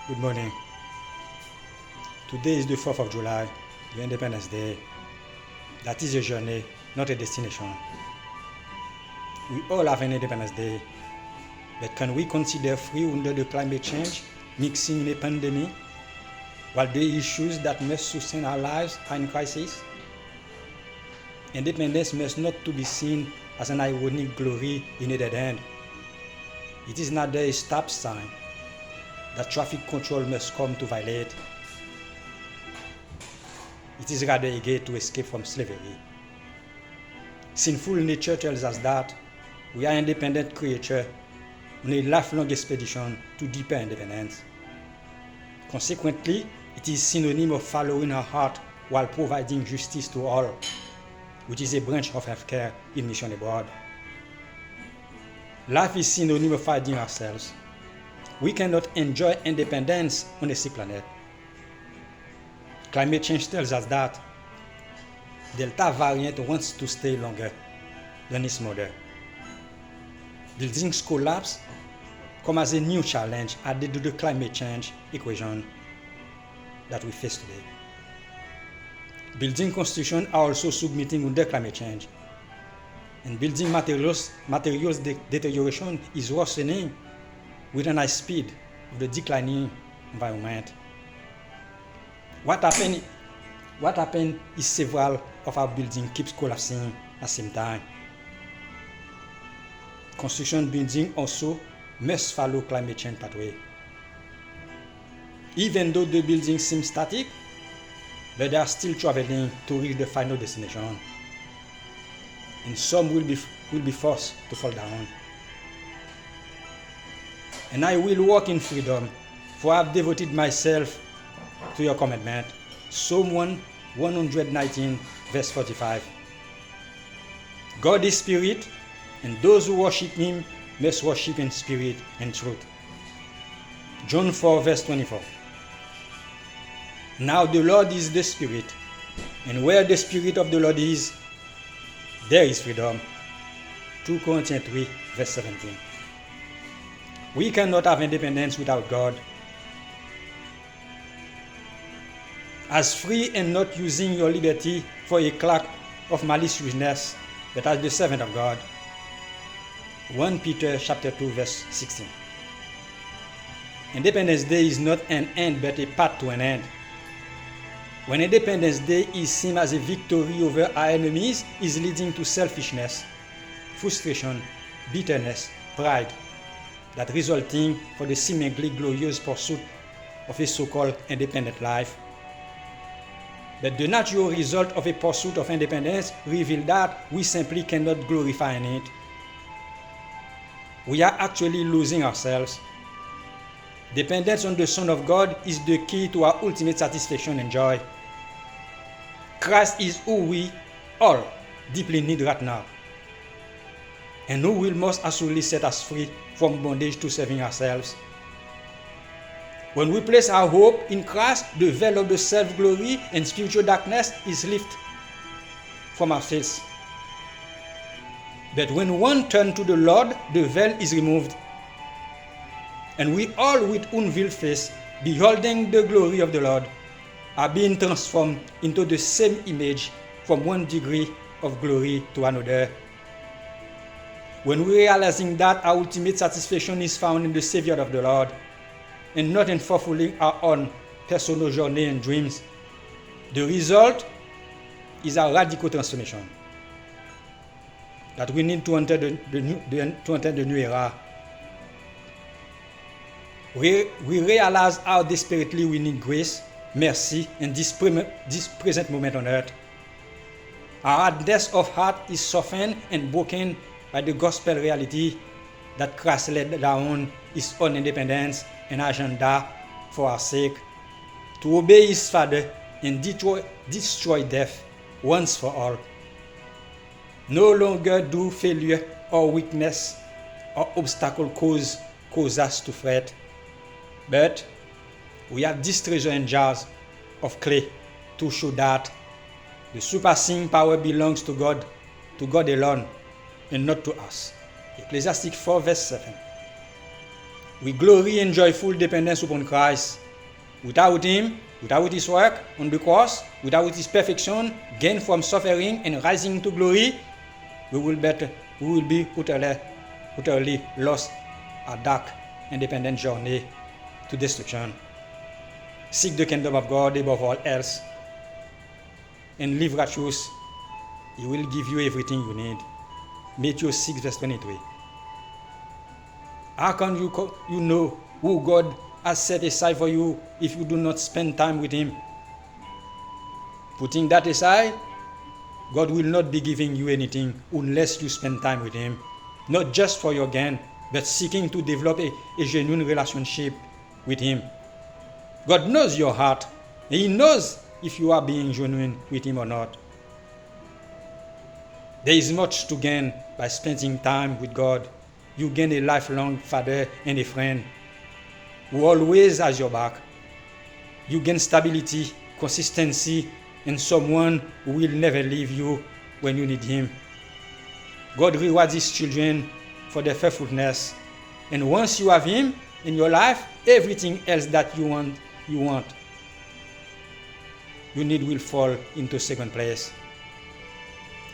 Good morning. Today is the 4th of July, the Independence Day. That is a journey, not a destination. We all have an Independence Day, but can we consider free under the climate change, mixing in a pandemic, while the issues that must sustain our lives are in crisis? Independence must not to be seen as an ironic glory in a dead end. It is neither a stop sign that traffic control must come to violate. It is rather a gate to escape from slavery. Sinful nature tells us that we are independent creatures on a lifelong expedition to deeper independence. Consequently, it is synonym of following our heart while providing justice to all, which is a branch of healthcare in Mission Abroad. Life is synonym of finding ourselves. We cannot enjoy independence on a sick planet. Climate change tells us that Delta variant wants to stay longer than its mother. Buildings collapse come as a new challenge added to the climate change equation that we face today. Building construction are also submitting under climate change. And building materials deterioration is worsening with an high speed of the declining environment. What happened is several of our buildings keeps collapsing at the same time. Construction building also must follow climate change pathway. Even though the buildings seem static, but they are still traveling to reach the final destination. And some will be forced to fall down. And I will walk in freedom, for I have devoted myself to your commandment. Psalm 119, verse 45. God is spirit, and those who worship him must worship in spirit and truth. John 4, verse 24. Now the Lord is the Spirit, and where the Spirit of the Lord is, there is freedom. 2 Corinthians 3, verse 17. We cannot have independence without God. As free and not using your liberty for a cloak of maliciousness, but as the servant of God. 1 Peter chapter 2, verse 16. Independence Day is not an end but a path to an end. When Independence Day is seen as a victory over our enemies, is leading to selfishness, frustration, bitterness, pride, that resulting for the seemingly glorious pursuit of a so-called independent life. But the natural result of a pursuit of independence reveals that we simply cannot glorify in it. We are actually losing ourselves. Dependence on the Son of God is the key to our ultimate satisfaction and joy. Christ is who we all deeply need right now, and who will most assuredly set us free from bondage to serving ourselves. When we place our hope in Christ, the veil of the self-glory and spiritual darkness is lifted from our face. But when one turns to the Lord, the veil is removed, and we all with unveiled face, beholding the glory of the Lord, are being transformed into the same image from one degree of glory to another. When we realizing that our ultimate satisfaction is found in the Savior of the Lord, and not in fulfilling our own personal journey and dreams, the result is a radical transformation. That we need to enter the new era. We realize how desperately we need grace, mercy, and this present moment on earth. Our hardness of heart is softened and broken by the gospel reality that Christ laid down his own independence and agenda for our sake, to obey his Father and destroy death once for all. No longer do failure or weakness or obstacle cause us to fret, but we have this treasure in jars of clay to show that the surpassing power belongs to God alone, and not to us. Ecclesiastes 4 verse 7. We glory in joyful dependence upon Christ. Without Him, without His work on the cross, without His perfection, gained from suffering and rising to glory, we will be utterly lost a dark, independent journey to destruction. Seek the kingdom of God above all else and live righteous. He will give you everything you need. Matthew 6 verse 23. How can you know who God has set aside for you if you do not spend time with Him? Putting that aside, God will not be giving you anything unless you spend time with Him. Not just for your gain, but seeking to develop a genuine relationship with Him. God knows your heart, and He knows if you are being genuine with Him or not. There is much to gain by spending time with God. You gain a lifelong father and a friend who always has your back. You gain stability, consistency, and someone who will never leave you when you need Him. God rewards His children for their faithfulness. And once you have Him in your life, everything else that you want, you need will fall into second place.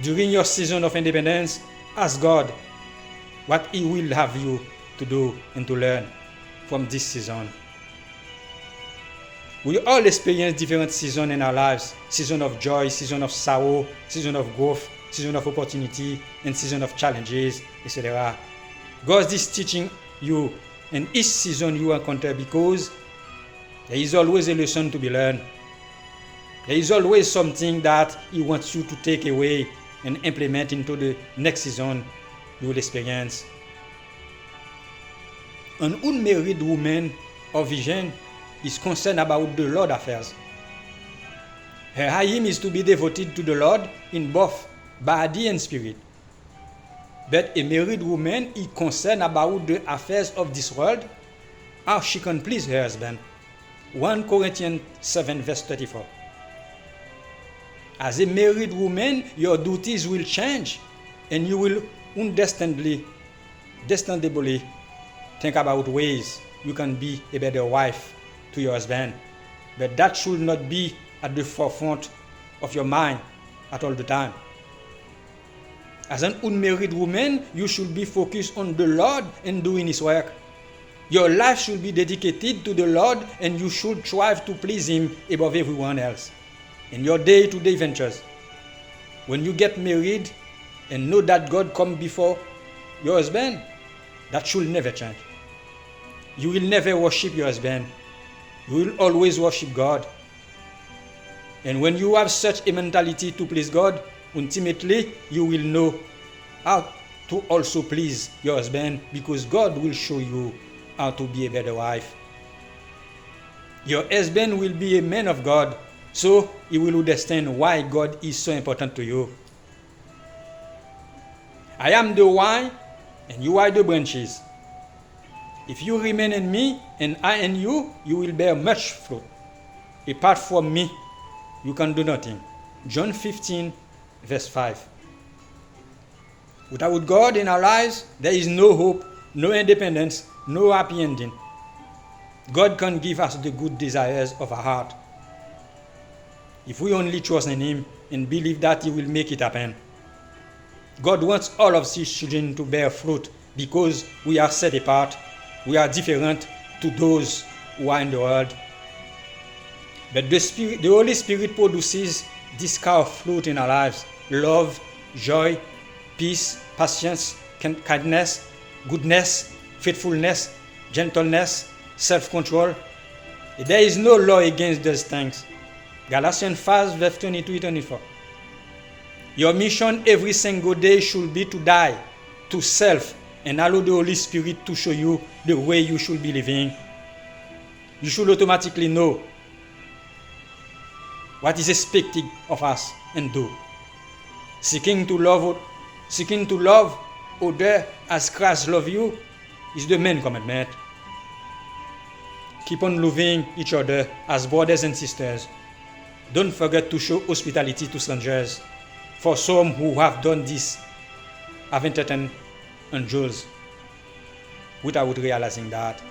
During your season of independence, ask God what He will have you to do and to learn from this season. We all experience different seasons in our lives. Season of joy, season of sorrow, season of growth, season of opportunity, and season of challenges, etc. God is teaching you in each season you encounter because there is always a lesson to be learned. There is always something that He wants you to take away and implement into the next season you will experience. An unmarried woman or virgin is concerned about the Lord's affairs. Her aim is to be devoted to the Lord in both body and spirit. But a married woman is concerned about the affairs of this world, how she can please her husband. 1 Corinthians 7 verse 34. As a married woman, your duties will change and you will understandably think about ways you can be a better wife to your husband. But that should not be at the forefront of your mind at all the time. As an unmarried woman, you should be focused on the Lord and doing His work. Your life should be dedicated to the Lord and you should strive to please Him above everyone else in your day-to-day ventures. When you get married and know that God comes before your husband, that should never change. You will never worship your husband. You will always worship God. And when you have such a mentality to please God, ultimately you will know how to also please your husband because God will show you how to be a better wife. Your husband will be a man of God, so he will understand why God is so important to you. I am the vine and you are the branches. If you remain in me and I in you, you will bear much fruit. Apart from me, you can do nothing. John 15 verse 5. Without God in our lives, there is no hope, no independence, no happy ending. God can give us the good desires of our heart if we only trust in Him and believe that He will make it happen. God wants all of His children to bear fruit because we are set apart. We are different to those who are in the world. But the Holy Spirit produces this kind of fruit in our lives: love, joy, peace, patience, kindness, goodness, faithfulness, gentleness, self-control. There is no law against those things. Galatians 5 verse 22-24. Your mission every single day should be to die to self and allow the Holy Spirit to show you the way you should be living. You should automatically know what is expected of us and do. Seeking to love others as Christ loves you is the main commandment. Keep on loving each other as brothers and sisters. Don't forget to show hospitality to strangers. For some who have done this have entertained angels without realizing that.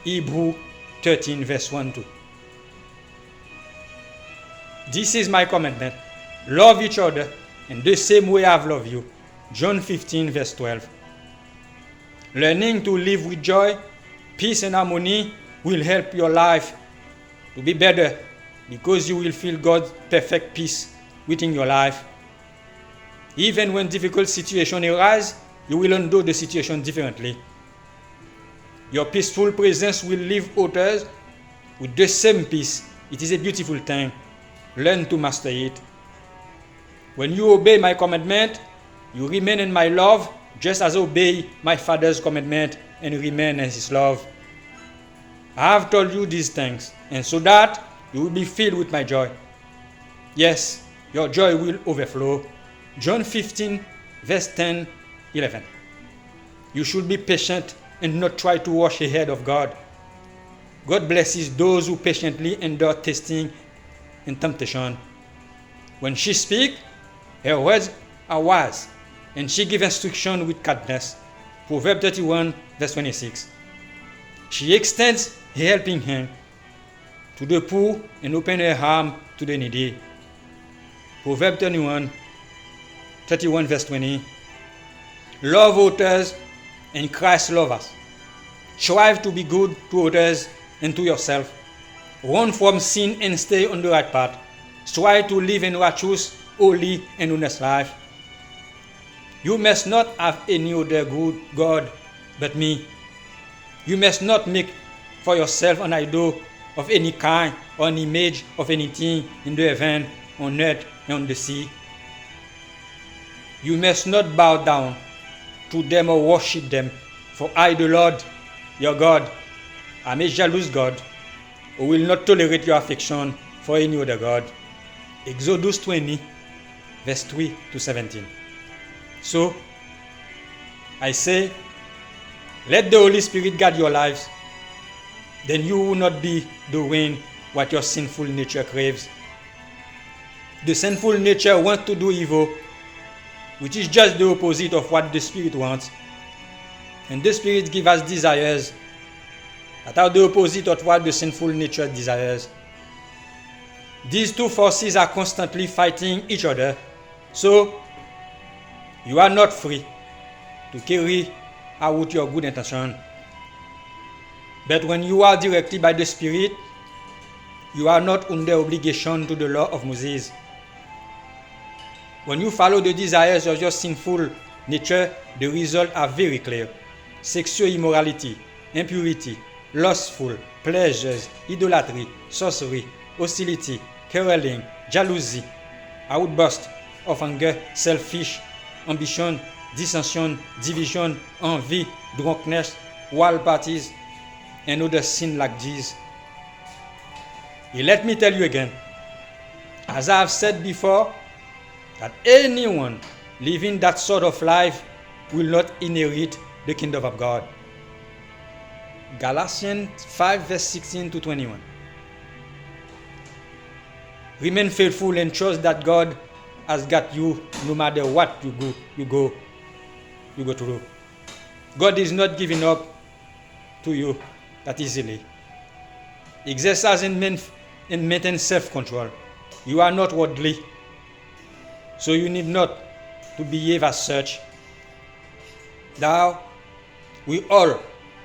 Hebrews 13 verse 1 2. This is my commandment. Love each other in the same way I've loved you. John 15 verse 12. Learning to live with joy, peace and harmony will help your life to be better because you will feel God's perfect peace within your life. Even when difficult situations arise, you will handle the situation differently. Your peaceful presence will leave others with the same peace. It is a beautiful thing. Learn to master it. When you obey my commandment, you remain in my love, just as I obey my Father's commandment and remain in his love. I have told you these things, and so that you will be filled with my joy. Yes, your joy will overflow. John 15, verse 10, 11. You should be patient and not try to rush ahead of God. God blesses those who patiently endure testing and temptation. When she speaks, her words are wise, and she gives instruction with kindness. Proverbs 31, verse 26. She extends her helping hand to the poor and opens her arm to the needy. Proverbs 31, verse 20. Love others and Christ loves us. Strive to be good to others and to yourself. Run from sin and stay on the right path. Strive to live in righteous, holy, and honest life. You must not have any other good God but me. You must not make for yourself an idol of any kind or an image of anything in the heaven, on earth, and on the sea. You must not bow down to them or worship them, for I, the Lord, your God, am a jealous God, who will not tolerate your affection for any other God. Exodus 20, verse 3 to 17. So, I say, let the Holy Spirit guide your lives. Then you will not be doing what your sinful nature craves. The sinful nature wants to do evil, which is just the opposite of what the Spirit wants. And the Spirit gives us desires that are the opposite of what the sinful nature desires. These two forces are constantly fighting each other. So, you are not free to carry out your good intention. But when you are directed by the Spirit, you are not under obligation to the law of Moses. When you follow the desires of your sinful nature, the results are very clear. Sexual immorality, impurity, lustful, pleasures, idolatry, sorcery, hostility, quarreling, jealousy, outburst of anger, selfish ambition, dissension, division, envy, drunkenness, wild parties, and other sins like these. And let me tell you again, as I have said before, that anyone living that sort of life will not inherit the kingdom of God. Galatians 5 verse 16 to 21. Remain faithful and trust that God has got you no matter what you go through. God is not giving up to you that easily. Exercise and maintain self-control. You are not worldly, so you need not to behave as such. Now, we all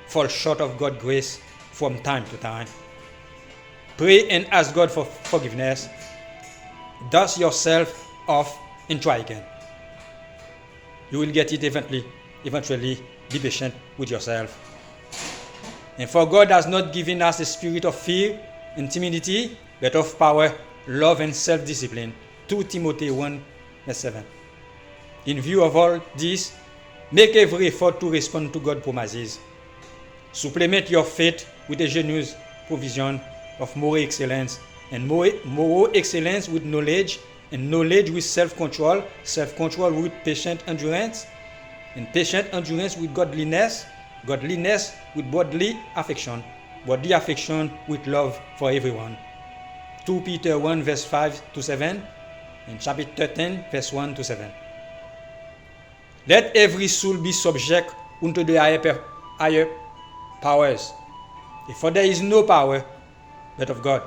fall short of God's grace from time to time. Pray and ask God for forgiveness. Dust yourself off and try again. You will get it eventually. Be patient with yourself. And for God has not given us a spirit of fear and timidity, but of power, love, and self-discipline. 2 Timothy 1 verse 7. In view of all this, make every effort to respond to God's promises. Supplement your faith with a generous provision of moral excellence, and moral excellence with knowledge, and knowledge with self-control, self-control with patient endurance, and patient endurance with godliness, godliness with bodily affection, bodily affection with love for everyone. 2 Peter 1 verse 5 to 7, and chapter 13 verse 1 to 7. Let every soul be subject unto the higher powers, For there is no power but of God.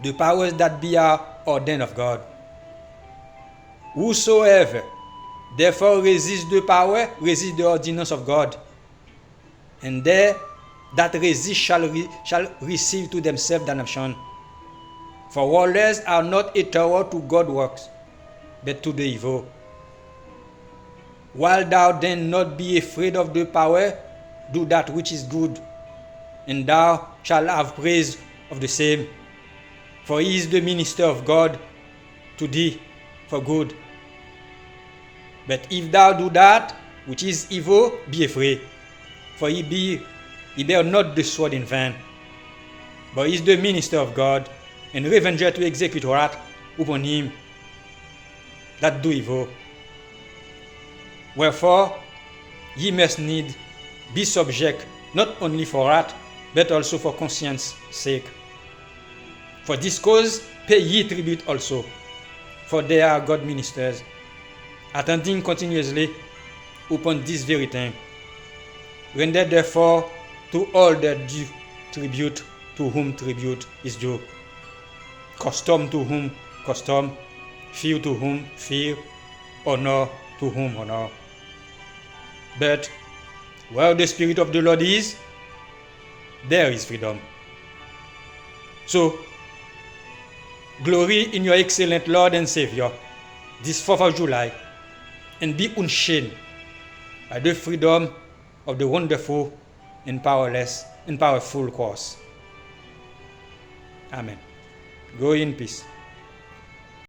The powers that be are ordained of God. Whosoever therefore resist the power, resist the ordinance of God. And they that resist shall receive to themselves damnation. For warlords are not a terror to God's works, but to the evil. While thou then not be afraid of the power, do that which is good, and thou shalt have praise of the same. For he is the minister of God to thee for good. But if thou do that which is evil, be afraid, for he bear not the sword in vain, but he is the minister of God, and revenger to execute wrath upon him that do evil. Wherefore ye must need be subject, not only for wrath, but also for conscience sake. For this cause pay ye tribute also, for they are God ministers, attending continuously upon this very thing. Render therefore to all their due tribute, to whom tribute is due, custom to whom custom, fear to whom fear, honor to whom honor. But where the Spirit of the Lord is, there is freedom. So, glory in your excellent Lord and Savior this 4th of July, and be unshamed by the freedom of the wonderful and powerful cross. Amen. Go in peace.